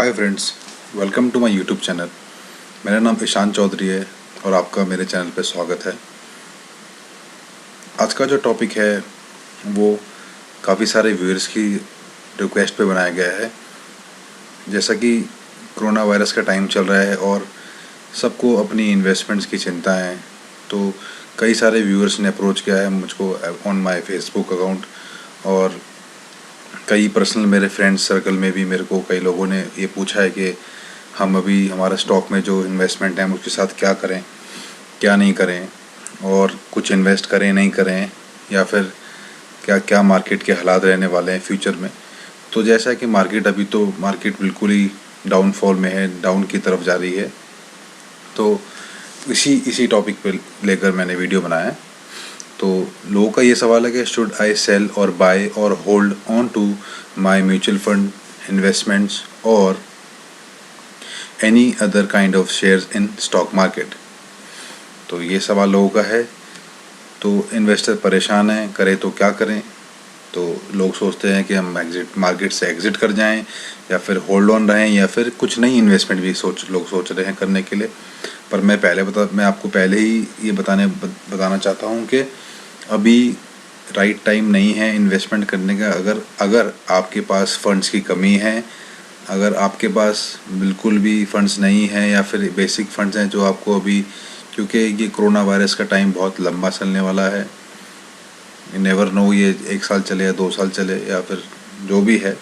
Hi friends, welcome to my YouTube channel. मेरा नाम ईशान चौधरी है और आपका मेरे चैनल पे स्वागत है। आज का जो टॉपिक है वो काफ़ी सारे व्यूअर्स की रिक्वेस्ट पे बनाया गया है। जैसा कि कोरोना वायरस का टाइम चल रहा है और सबको अपनी इन्वेस्टमेंट्स की चिंता है, तो कई सारे व्यूअर्स ने अप्रोच किया है मुझको ऑन माय फेसबुक अकाउंट, और कई पर्सनल मेरे फ्रेंड्स सर्कल में भी मेरे को कई लोगों ने ये पूछा है कि हम अभी हमारा स्टॉक में जो इन्वेस्टमेंट है उसके साथ क्या करें, क्या नहीं करें, और कुछ इन्वेस्ट करें नहीं करें, या फिर क्या क्या मार्केट के हालात रहने वाले हैं फ्यूचर में। तो जैसा कि मार्केट बिल्कुल ही डाउनफॉल में है, डाउन की तरफ जा रही है। तो इसी टॉपिक पे लेकर मैंने वीडियो बनाया है। तो लोगों का ये सवाल है कि शुड आई सेल और बाय और hold on to my mutual fund investments और any other kind of shares in stock market. तो ये सवाल लोगों का है। तो इन्वेस्टर परेशान हैं, करें तो क्या करें। तो लोग सोचते हैं कि हम मार्केट से एग्ज़िट कर जाएं, या फिर होल्ड ऑन रहें, या फिर कुछ नई इन्वेस्टमेंट भी लोग सोच रहे हैं करने के लिए। पर मैं आपको पहले ही ये बताना चाहता हूँ कि अभी राइट टाइम नहीं है इन्वेस्टमेंट करने का। अगर आपके पास फंड्स की कमी है, अगर आपके पास बिल्कुल भी फंड्स नहीं है, या फिर बेसिक फंड्स हैं जो आपको अभी, क्योंकि ये कोरोना वायरस का टाइम बहुत लंबा चलने वाला है, यू नेवर नो, ये 1 साल चले या 2 साल चले या फिर जो भी है,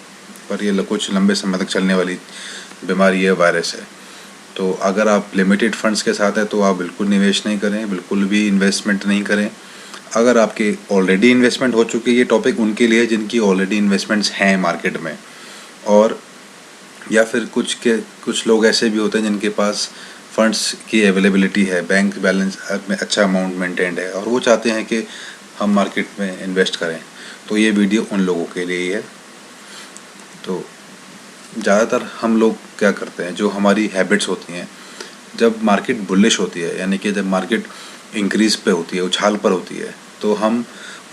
पर ये कुछ लंबे समय तक चलने वाली बीमारी है, वायरस है। तो अगर आप लिमिटेड फंड्स के साथ हैं तो आप बिल्कुल निवेश नहीं करें, बिल्कुल भी इन्वेस्टमेंट नहीं करें। अगर आपके ऑलरेडी इन्वेस्टमेंट हो चुकी है, ये टॉपिक उनके लिए जिनकी ऑलरेडी इन्वेस्टमेंट्स हैं मार्केट में, और या फिर कुछ लोग ऐसे भी होते हैं जिनके पास फंड्स की अवेलेबिलिटी है, बैंक बैलेंस में अच्छा अमाउंट मेंटेन्ड है, और वो चाहते हैं कि हम मार्केट में इन्वेस्ट करें। तो ये वीडियो उन लोगों के लिए ही है। तो ज़्यादातर हम लोग क्या करते हैं, जो हमारी हैबिट्स होती हैं, जब मार्केट बुलिश होती है, यानी कि जब मार्केट इंक्रीज़ पे होती है, उछाल पर होती है, तो हम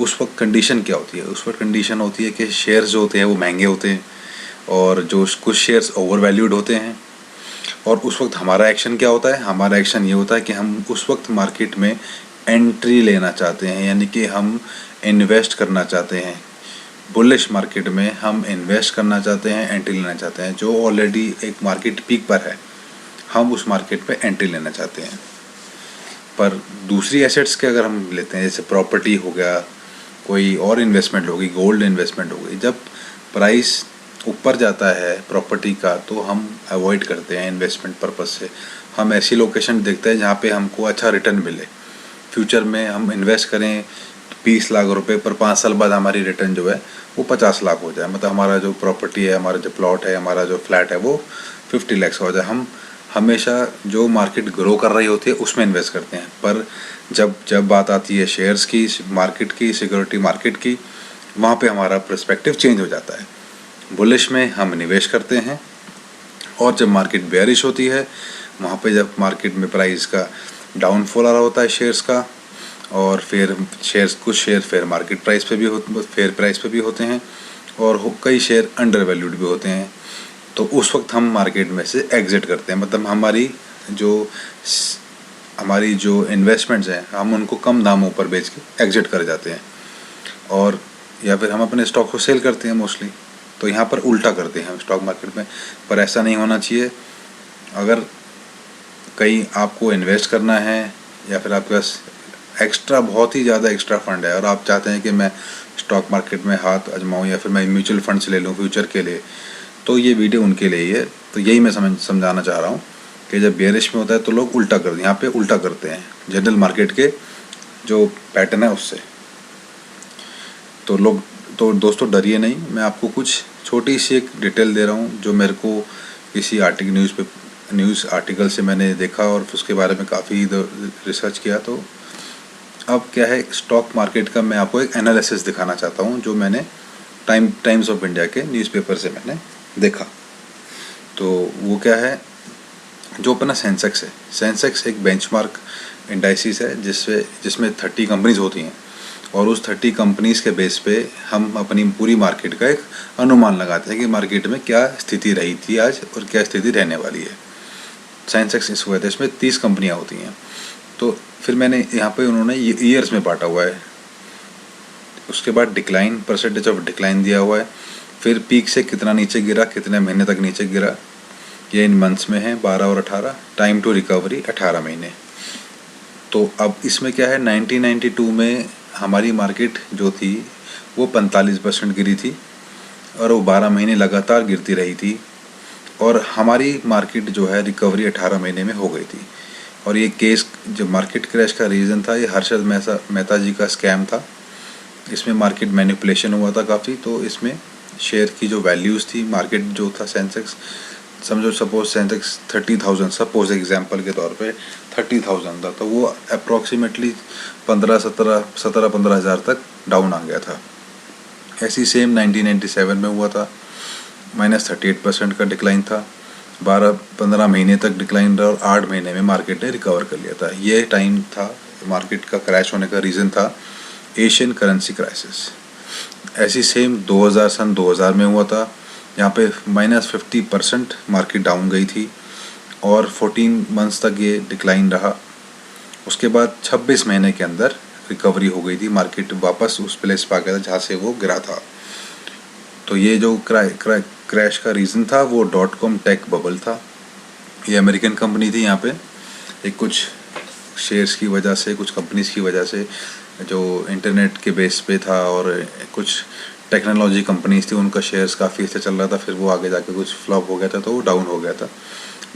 उस वक्त कंडीशन क्या होती है, उस वक्त कंडीशन होती है कि शेयर्स जो होते हैं वो महंगे होते हैं, और जो कुछ शेयर्स ओवर वैल्यूड होते हैं। और उस वक्त हमारा एक्शन क्या होता है, हमारा एक्शन ये होता है कि हम उस वक्त मार्केट में एंट्री लेना चाहते हैं, यानी कि हम इन्वेस्ट करना चाहते हैं। बुलिश मार्केट में हम इन्वेस्ट करना चाहते हैं, एंट्री लेना चाहते हैं। जो ऑलरेडी एक मार्केट पीक पर है, हम उस मार्केट पे एंट्री लेना चाहते हैं। पर दूसरी एसेट्स के अगर हम लेते हैं, जैसे प्रॉपर्टी हो गया, कोई और इन्वेस्टमेंट होगी, गोल्ड इन्वेस्टमेंट हो गई, जब प्राइस ऊपर जाता है प्रॉपर्टी का तो हम अवॉइड करते हैं इन्वेस्टमेंट पर्पज़ से। हम ऐसी लोकेशन देखते हैं जहाँ पे हमको अच्छा रिटर्न मिले। फ्यूचर में हम इन्वेस्ट करें 20 लाख रुपए, पर 5 साल बाद हमारी रिटर्न जो है वो 50 लाख हो जाए, मतलब हमारा जो प्रॉपर्टी है, हमारा जो प्लॉट है, हमारा जो फ्लैट है वो 50 लाख का हो जाए। हम हमेशा जो मार्केट ग्रो कर रही होती है उसमें इन्वेस्ट करते हैं। पर जब बात आती है शेयर्स की, मार्केट की, सिक्योरिटी मार्केट की, वहाँ पे हमारा पर्सपेक्टिव चेंज हो जाता है। बुलिश में हम निवेश करते हैं, और जब मार्केट बेयरिश होती है, वहाँ पे जब मार्केट में प्राइस का डाउनफॉल आ रहा होता है शेयर्स का, और फिर कुछ शेयर फेयर मार्केट प्राइस पे भी फेयर प्राइस पे भी होते हैं, और कई शेयर अंडर वैल्यूड भी होते हैं। तो उस वक्त हम मार्केट में से एग्ज़िट करते हैं, मतलब हमारी जो इन्वेस्टमेंट्स हैं हम उनको कम दामों पर बेच के एग्ज़िट कर जाते हैं, और या फिर हम अपने स्टॉक को सेल करते हैं मोस्टली। तो यहाँ पर उल्टा करते हैं हम स्टॉक मार्केट में, पर ऐसा नहीं होना चाहिए। अगर कहीं आपको इन्वेस्ट करना है, या फिर आपके पास बहुत ही ज़्यादा एक्स्ट्रा फंड है और आप चाहते हैं कि मैं स्टॉक मार्केट में हाथ आजमाऊँ, या फिर मैं म्यूचुअल फंड्स ले लूँ फ्यूचर के लिए, तो ये वीडियो उनके लिए ही है। तो यही मैं समझाना चाह रहा हूँ कि जब बेयरिश में होता है तो लोग यहाँ पे उल्टा करते हैं जनरल मार्केट के जो पैटर्न है उससे। तो दोस्तों डरिए नहीं, मैं आपको कुछ छोटी सी एक डिटेल दे रहा हूँ जो मेरे को किसी न्यूज़ आर्टिकल से मैंने देखा, और उसके बारे में काफ़ी रिसर्च किया। तो अब क्या है, स्टॉक मार्केट का मैं आपको एक एनालिसिस दिखाना चाहता हूँ जो मैंने टाइम्स ऑफ इंडिया के न्यूज़पेपर से मैंने देखा। तो वो क्या है, जो अपना सेंसेक्स है, सेंसेक्स एक बेंचमार्क इंडाइसिस है जिसमें 30 कंपनीज होती हैं, और उस 30 कंपनीज़ के बेस पे हम अपनी पूरी मार्केट का एक अनुमान लगाते हैं कि मार्केट में क्या स्थिति रही थी आज और क्या स्थिति रहने वाली है। सेंसेक्स इस वजह इसमें 30 कंपनियाँ होती हैं। तो फिर मैंने यहाँ पे उन्होंने ईयर्स में बांटा हुआ है, उसके बाद डिक्लाइन, परसेंटेज ऑफ डिक्लाइन दिया हुआ है, फिर पीक से कितना नीचे गिरा, कितने महीने तक नीचे गिरा, ये इन मंथ्स में है 12 और 18, टाइम टू रिकवरी 18 महीने। तो अब इसमें क्या है, 1992 में हमारी मार्केट जो थी वो 45% गिरी थी और वो 12 महीने लगातार गिरती रही थी, और हमारी मार्केट जो है रिकवरी 18 महीने में हो गई थी। और ये केस जो मार्केट क्रैश का रीज़न था, ये हर्षद मेहता जी का स्कैम था। इसमें मार्केट मैनिपुलेशन हुआ था काफ़ी, तो इसमें शेयर की जो वैल्यूज़ थी, मार्केट जो था सेंसेक्स, समझो सपोज सेंसेक्स 30,000, सपोज एग्जांपल के तौर पे 30,000 था, तो वो अप्रॉक्सीमेटली 15 हज़ार तक डाउन आ गया था। ऐसी सेम 1997 में हुआ था, -38% का डिक्लाइन था, 12-15 महीने तक डिक्लाइन रहा और 8 महीने में मार्केट ने रिकवर कर लिया था। ये टाइम था मार्केट का क्रैश होने का रीज़न था एशियन करेंसी क्राइसिस। ऐसी सेम 2000 में हुआ था, यहाँ पे -50% मार्केट डाउन गई थी और 14 मंथ्स तक ये डिक्लाइन रहा। उसके बाद 26 महीने के अंदर रिकवरी हो गई थी, मार्केट वापस उस प्लेस पर आ गया था जहाँ से वो गिरा था। तो ये जो क्रैश का रीज़न था वो .com टेक बबल था। ये अमेरिकन कंपनी थी, यहाँ पे एक कुछ शेयर्स की वजह से, कुछ कंपनीज़ की वजह से जो इंटरनेट के बेस पे था, और कुछ टेक्नोलॉजी कंपनीज थी, उनका शेयर्स काफ़ी अच्छा चल रहा था, फिर वो आगे जाके कुछ फ्लॉप हो गया था, तो वो डाउन हो गया था।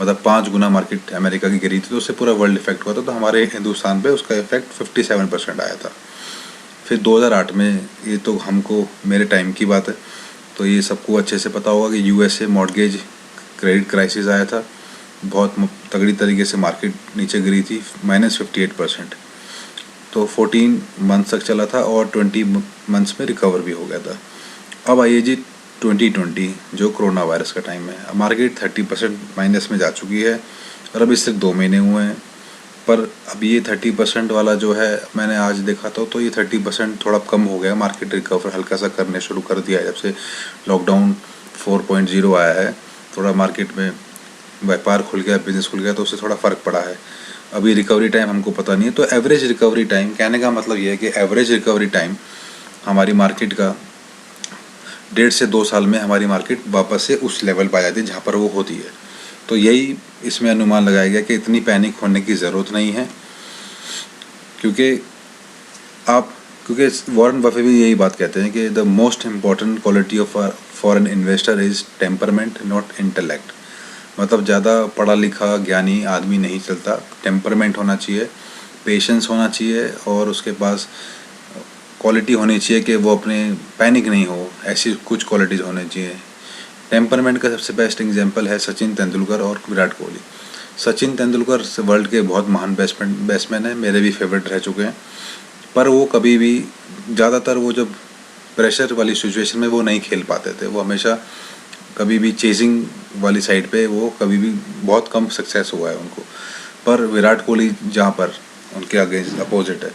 मतलब 5 गुना मार्केट अमेरिका की गिरी थी, तो उससे पूरा वर्ल्ड इफेक्ट हुआ था। तो हमारे हिंदुस्तान पे उसका इफेक्ट 57% आया था। फिर 2008 में, ये तो हमको मेरे टाइम की बात है, तो ये सबको अच्छे से पता होगा कि यूएसए मॉर्गेज क्रेडिट क्राइसिस आया था। बहुत तगड़ी तरीके से मार्केट नीचे गिरी थी, -58%। तो 14 मंथ्स तक चला था और 20 मंथ्स में रिकवर भी हो गया था। अब आइए जी 2020, जो कोरोना वायरस का टाइम है, मार्केट 30% माइनस में जा चुकी है और अभी सिर्फ 2 महीने हुए हैं। पर अब ये 30% वाला जो है, मैंने आज देखा तो ये 30% थोड़ा कम हो गया। मार्केट रिकवर हल्का सा करने शुरू कर दिया है जब से लॉकडाउन 4.0 आया है। थोड़ा मार्केट में व्यापार खुल गया, बिजनेस खुल गया, तो उससे थोड़ा फ़र्क पड़ा है। अभी रिकवरी टाइम हमको पता नहीं है, तो एवरेज रिकवरी टाइम, कहने का मतलब ये है कि एवरेज रिकवरी टाइम हमारी मार्केट का 1.5 से 2 साल में हमारी मार्केट वापस से उस लेवल पर आ जाती है जहाँ पर वो होती है। तो यही इसमें अनुमान लगाया गया कि इतनी पैनिक होने की ज़रूरत नहीं है, क्योंकि वॉरेन बफे भी यही बात कहते हैं कि the most important quality of for an investor is temperament not intellect. मतलब ज़्यादा पढ़ा लिखा ज्ञानी आदमी नहीं चलता, टेम्परमेंट होना चाहिए, पेशेंस होना चाहिए, और उसके पास क्वालिटी होनी चाहिए कि वो अपने पैनिक नहीं हो, ऐसी कुछ क्वालिटीज़ होनी चाहिए। टेम्परमेंट का सबसे बेस्ट एग्जांपल है सचिन तेंदुलकर और विराट कोहली। सचिन तेंदुलकर वर्ल्ड के बहुत महान बैट्समैन हैं, मेरे भी फेवरेट रह चुके हैं, पर वो कभी भी, ज़्यादातर वो जब प्रेशर वाली सिचुएशन में वो नहीं खेल पाते थे, वो हमेशा कभी भी चेजिंग वाली साइड पे वो कभी भी बहुत कम सक्सेस हुआ है उनको। पर विराट कोहली जहाँ पर उनके अगेंस्ट अपोजिट है,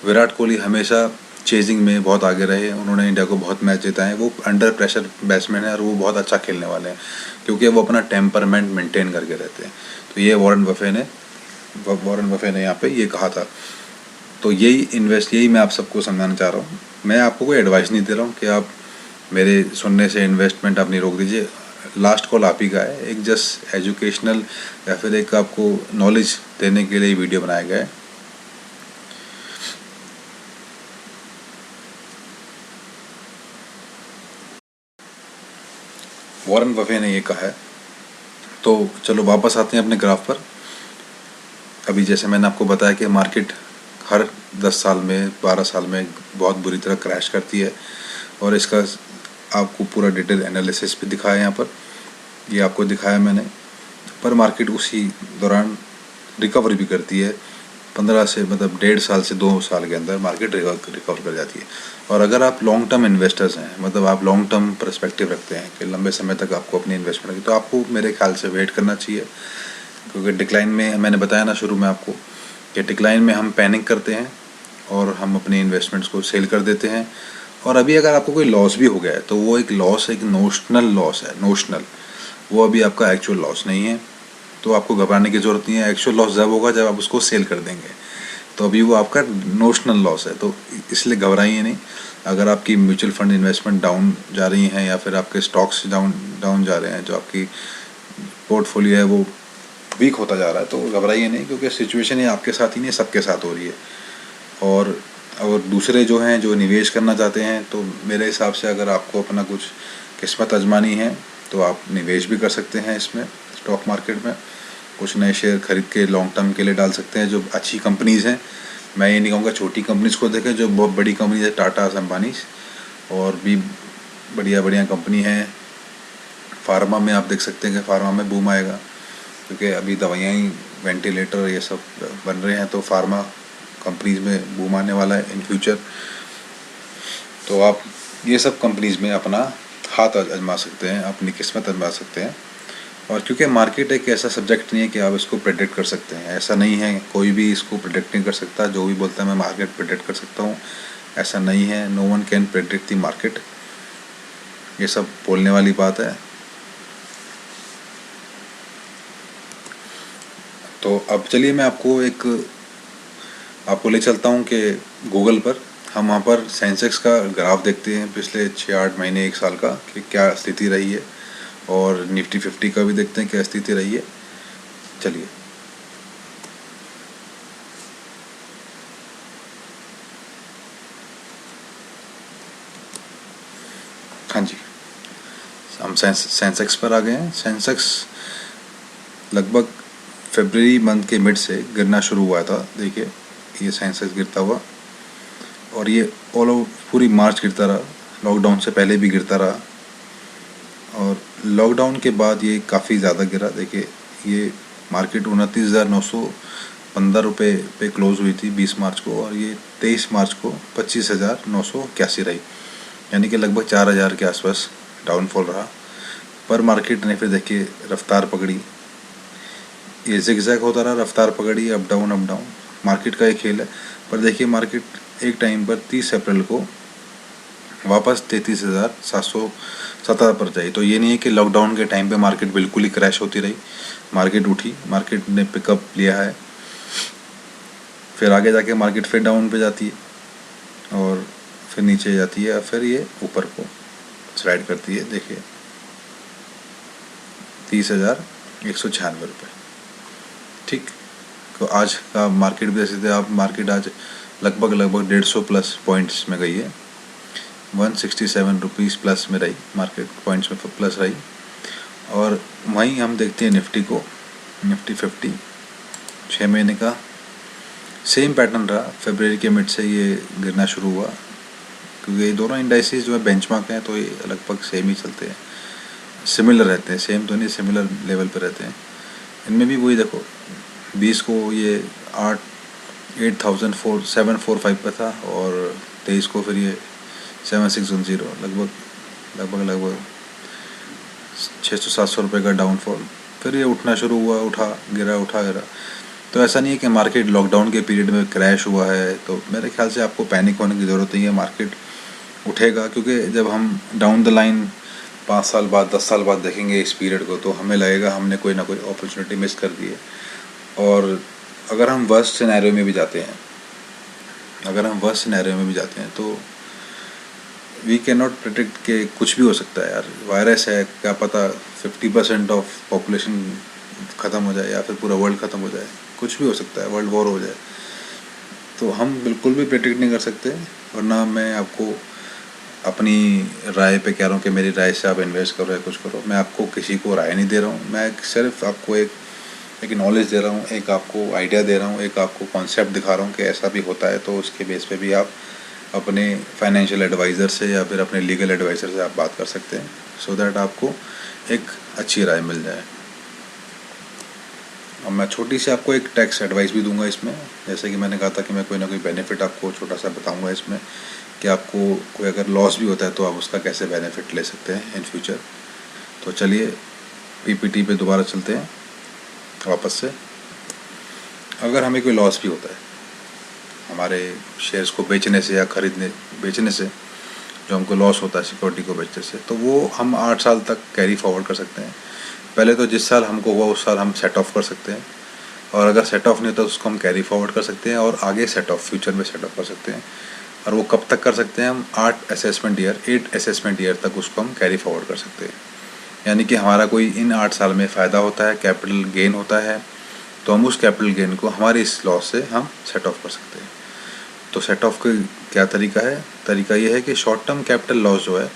विराट कोहली हमेशा चेजिंग में बहुत आगे रहे, उन्होंने इंडिया को बहुत मैच जीता है। वो अंडर प्रेशर बैट्समैन है और वो बहुत अच्छा खेलने वाले हैं, क्योंकि वो अपना टेम्परमेंट मेंटेन करके रहते हैं। तो ये वॉरेन बफे ने यहाँ पे ये कहा था। तो यही मैं आप सबको समझाना चाह रहा हूँ। मैं आपको कोई एडवाइस नहीं दे रहा हूँ कि आप मेरे सुनने से इन्वेस्टमेंट अपनी रोक दीजिए। लास्ट कॉल आप ही का है, एक जस्ट एजुकेशनल या फिर एक आपको नॉलेज देने के लिए वीडियो बनाया गया है। वॉरेन बफे ने ये कहा है। तो चलो वापस आते हैं अपने ग्राफ पर। अभी जैसे मैंने आपको बताया कि मार्केट हर 10 साल में 12 साल में बहुत बुरी तरह क्रैश करती है, और इसका आपको पूरा डिटेल एनालिसिस भी दिखाया है यहाँ पर, ये आपको दिखाया मैंने। पर मार्केट उसी दौरान रिकवर भी करती है, 15 से मतलब 1.5 साल से 2 साल के अंदर मार्केट रिकवर कर जाती है। और अगर आप लॉन्ग टर्म इन्वेस्टर्स हैं, मतलब आप लॉन्ग टर्म पर्सपेक्टिव रखते हैं कि लंबे समय तक आपको अपनी इन्वेस्टमेंट की, तो आपको मेरे ख्याल से वेट करना चाहिए। क्योंकि डिक्लाइन में मैंने बताया ना शुरू में आपको कि डिक्लाइन में हम पैनिक करते हैं और हम अपने इन्वेस्टमेंट्स को सेल कर देते हैं। और अभी अगर आपको कोई लॉस भी हो गया है तो वो एक लॉस, एक नोशनल लॉस है, नोशनल। वो अभी आपका एक्चुअल लॉस नहीं है, तो आपको घबराने की ज़रूरत नहीं है। एक्चुअल लॉस जब होगा जब आप उसको सेल कर देंगे, तो अभी वो आपका नोशनल लॉस है, तो इसलिए घबराइए नहीं। अगर आपकी म्यूचुअल फंड इन्वेस्टमेंट डाउन जा रही हैं या फिर आपके स्टॉक्स डाउन डाउन जा रहे हैं, जो आपकी पोर्टफोलियो है वो वीक होता जा रहा है, तो घबराइए नहीं, क्योंकि सिचुएशन ये आपके साथ ही नहीं, सबके साथ हो रही है। और दूसरे जो हैं, जो निवेश करना चाहते हैं, तो मेरे हिसाब से अगर आपको अपना कुछ किस्मत आजमानी है तो आप निवेश भी कर सकते हैं इसमें, स्टॉक मार्केट में। कुछ नए शेयर खरीद के लॉन्ग टर्म के लिए डाल सकते हैं, जो अच्छी कंपनीज़ हैं। मैं ये नहीं कहूँगा छोटी कंपनीज़ को देखें, जो बहुत बड़ी कंपनीज है, टाटा, अंबानीज, और भी बढ़िया बढ़िया कंपनी है। फार्मा में आप देख सकते हैं कि फार्मा में बूम आएगा, क्योंकि अभी दवाइयाँ ही, वेंटिलेटर, ये सब बन रहे हैं, तो फार्मा कंपनीज में बूम आने वाला है इन फ्यूचर। तो आप ये सब कंपनीज में अपना हाथ आजमा सकते हैं, अपनी किस्मत आजमा सकते हैं। और क्योंकि मार्केट एक ऐसा सब्जेक्ट नहीं है कि आप इसको प्रेडिक्ट कर सकते हैं, ऐसा नहीं है, कोई भी इसको प्रेडिक्ट नहीं कर सकता। जो भी बोलता है मैं मार्केट प्रेडिक्ट कर सकता हूँ, ऐसा नहीं है। No one can predict the market, ये सब बोलने वाली बात है। तो अब चलिए मैं आपको ले चलता हूँ कि गूगल पर हम वहाँ पर सेंसेक्स का ग्राफ देखते हैं पिछले 6-8 महीने, 1 साल का, कि क्या स्थिति रही है, और निफ्टी 50 का भी देखते हैं क्या स्थिति रही है। चलिए, हाँ जी, हम सेंसेक्स पर आ गए हैं। सेंसेक्स लगभग फरवरी मंथ के मिड से गिरना शुरू हुआ था। देखिए, ये सेंसेक्स गिरता हुआ, और ये ऑल ओवर पूरी मार्च गिरता रहा, लॉकडाउन से पहले भी गिरता रहा, और लॉकडाउन के बाद ये काफ़ी ज़्यादा गिरा। देखिए, ये मार्केट 29,915 रुपये पे क्लोज़ हुई थी 20 मार्च को, और ये 23 मार्च को 25,981 रही, यानी कि लगभग 4,000 के आसपास डाउनफॉल रहा। पर मार्केट ने फिर देखिए रफ्तार पकड़ी, ये जिगजैग होता रहा, रफ्तार पकड़ी, अप डाउन, मार्केट का एक खेल है। पर देखिए, मार्केट एक टाइम पर 30 अप्रैल को वापस 33,770 पर जाई। तो ये नहीं है कि लॉकडाउन के टाइम पे मार्केट बिल्कुल ही क्रैश होती रही, मार्केट उठी, मार्केट ने पिकअप लिया है, फिर आगे जाके मार्केट फिर डाउन पे जाती है, और फिर नीचे जाती है, और फिर ये ऊपर को स्लाइड करती है। देखिए, 30,196 रुपये, ठीक। तो आज का मार्केट भी ऐसे थे, आप मार्केट आज लगभग 150 प्लस पॉइंट्स में गई है, 167 रुपीज़ प्लस में रही, मार्केट पॉइंट्स में प्लस रही। और वहीं हम देखते हैं निफ्टी को, निफ्टी 50 6 महीने का सेम पैटर्न रहा। फरवरी के मिड से ये गिरना शुरू हुआ, क्योंकि ये दोनों इंडाइसेस जो है बेंचमार्क हैं, तो ये लगभग सेम ही चलते हैं, सिमिलर रहते हैं, सेम तो नहीं, सिमिलर लेवल पे रहते हैं। इनमें भी वही देखो, 20 को ये 8,745 पे था, और 23 को फिर ये 7,610, लगभग 600-700 रुपये का डाउनफॉल। फिर ये उठना शुरू हुआ, उठा गिरा। तो ऐसा नहीं है कि मार्केट लॉकडाउन के पीरियड में क्रैश हुआ है, तो मेरे ख्याल से आपको पैनिक होने की ज़रूरत नहीं है। मार्केट उठेगा, क्योंकि जब हम डाउन द लाइन 5 साल बाद, 10 साल बाद देखेंगे इस पीरियड को, तो हमें लगेगा हमने कोई ना कोई अपॉर्चुनिटी मिस कर दी है। और अगर हम वर्स्ट सिनेरियो में भी जाते हैं, तो वी कैन नॉट प्रेडिक्ट कि कुछ भी हो सकता है यार। वायरस है, क्या पता 50% ऑफ पॉपुलेशन ख़त्म हो जाए, या फिर पूरा वर्ल्ड ख़त्म हो जाए, कुछ भी हो सकता है, वर्ल्ड वॉर हो जाए। तो हम बिल्कुल भी प्रेडिक्ट नहीं कर सकते। और ना मैं आपको अपनी राय पे कह रहा हूँ कि मेरी राय से आप इन्वेस्ट करो या कुछ करो। मैं आपको किसी को राय नहीं दे रहा हूँ, मैं सिर्फ आपको एक नॉलेज दे रहा हूँ, एक आपको आइडिया दे रहा हूँ, एक आपको कॉन्सेप्ट दिखा रहा हूँ कि ऐसा भी होता है। तो उसके बेस पे भी आप अपने फाइनेंशियल एडवाइज़र से या फिर अपने लीगल एडवाइज़र से आप बात कर सकते हैं, सो दैट आपको एक अच्छी राय मिल जाए। और मैं छोटी सी आपको एक टैक्स एडवाइस भी दूंगा इसमें, जैसे कि मैंने कहा था कि मैं कोई ना कोई बेनिफिट आपको छोटा सा बताऊंगा इसमें, कि आपको कोई अगर लॉस भी होता है तो आप उसका कैसे बेनिफिट ले सकते हैं इन फ्यूचर। तो चलिए पीपीटी पे दोबारा चलते हैं वापस से। अगर हमें कोई लॉस भी होता है, हमारे शेयर्स को बेचने से या बेचने से जो हमको लॉस होता है सिक्योरिटी को बेचने से, तो वो हम 8 साल तक कैरी फॉरवर्ड कर सकते हैं। पहले तो जिस साल हमको हुआ उस साल हम सेट ऑफ कर सकते हैं, और अगर सेट ऑफ नहीं होता तो उसको हम कैरी फॉरवर्ड कर सकते हैं और आगे सेट ऑफ फ्यूचर में सेट ऑफ कर सकते हैं। और वो कब तक कर सकते हैं हम? 8 असेसमेंट ईयर तक उसको हम कैरी फॉरवर्ड कर सकते हैं। यानी कि हमारा कोई इन 8 साल में फ़ायदा होता है, कैपिटल गेन होता है, तो हम उस कैपिटल गेन को हमारे इस लॉस से हम सेट ऑफ कर सकते हैं। तो सेट ऑफ का क्या तरीका है? तरीका ये है कि शॉर्ट टर्म कैपिटल लॉस जो है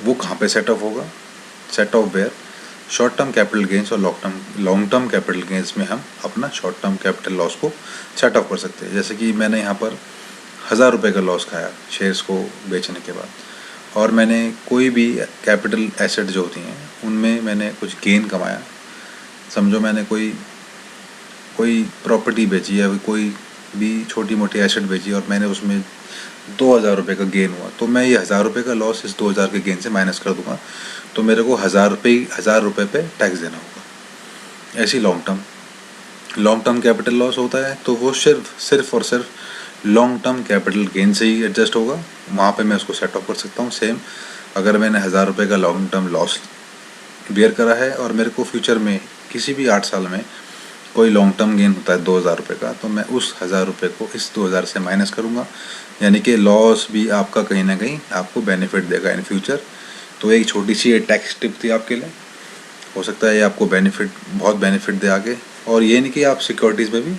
वो कहाँ पे सेट ऑफ होगा? Set off where short term capital gains और लॉन्ग टर्म कैपिटल गेंस में हम अपना शॉर्ट टर्म कैपिटल लॉस को सेट ऑफ कर सकते हैं। जैसे कि मैंने यहाँ पर 1000 रुपये का लॉस खाया शेयर्स को बेचने के बाद, और मैंने कोई भी कैपिटल एसेट जो होती हैं उनमें मैंने कुछ गेन कमाया। समझो मैंने कोई प्रॉपर्टी बेची या कोई भी छोटी मोटी एसेट बेची और मैंने उसमें 2000 रुपये का गेन हुआ, तो मैं ये 1000 रुपये का लॉस इस 2000 के गेन से माइनस कर दूंगा, तो मेरे को 1000 रुपये पे टैक्स देना होगा। ऐसी लॉन्ग टर्म कैपिटल लॉस होता है तो वो सिर्फ और सिर्फ लॉन्ग टर्म कैपिटल गेन से ही एडजस्ट होगा, वहाँ पे मैं उसको सेट ऑफ कर सकता हूँ। सेम अगर मैंने 1000 रुपये का लॉन्ग टर्म लॉस बियर करा है और मेरे को फ्यूचर में किसी भी 8 साल में कोई लॉन्ग टर्म गेन होता है 2000 रुपये का, तो मैं उस 1000 रुपये को इस 2000 से माइनस करूँगा। यानी कि लॉस भी आपका कहीं ना कहीं आपको बेनिफिट देगा इन फ्यूचर। तो एक छोटी सी ये टैक्स टिप थी आपके लिए, हो सकता है ये आपको बहुत बेनिफिट दे आगे। और ये नहीं कि आप सिक्योरिटीज़ में भी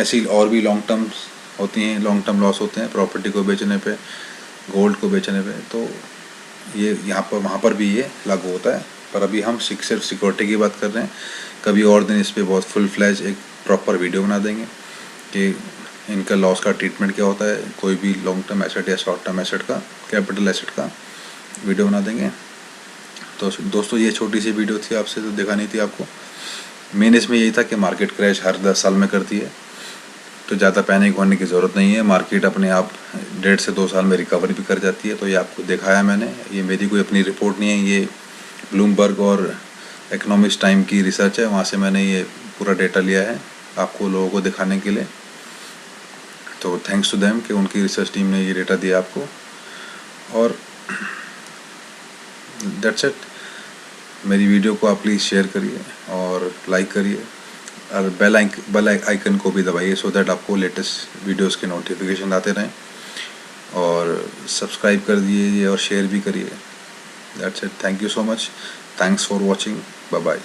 ऐसी और भी लॉन्ग टर्म लॉस होते हैं प्रॉपर्टी को बेचने पे, गोल्ड को बेचने पे, तो ये यहाँ पर वहाँ पर भी ये लागू होता है। पर अभी हम सिर्फ सिक्योरिटी की बात कर रहे हैं। कभी और दिन इस पर बहुत फुल फ्लैज एक प्रॉपर वीडियो बना देंगे कि इनका लॉस का ट्रीटमेंट क्या होता है, कोई भी लॉन्ग टर्म एसेट या शॉर्ट टर्म एसेट का, कैपिटल एसेट का वीडियो बना देंगे। तो दोस्तों ये छोटी सी वीडियो थी, आपसे तो दिखानी थी आपको। मेन इसमें यही था कि मार्केट क्रैश हर 10 साल में करती है, तो ज़्यादा पैनिक होने की ज़रूरत नहीं है। मार्केट अपने आप 1.5 से 2 साल में रिकवर भी कर जाती है। तो ये आपको दिखाया मैंने, ये मेरी कोई अपनी रिपोर्ट नहीं है, ये ब्लूमबर्ग और इकोनॉमिक्स टाइम की रिसर्च है, वहाँ से मैंने ये पूरा डेटा लिया है आपको लोगों को दिखाने के लिए। तो थैंक्स टू देम कि उनकी रिसर्च टीम ने ये डेटा दिया आपको। और दैट्स इट। मेरी वीडियो को आप प्लीज़ शेयर करिए और लाइक करिए, और बेल आइकन को भी दबाइए सो दैट आपको लेटेस्ट वीडियोस के नोटिफिकेशन आते रहें। और सब्सक्राइब कर दीजिए और शेयर भी करिए। That's it. Thank you so much. Thanks for watching. Bye bye.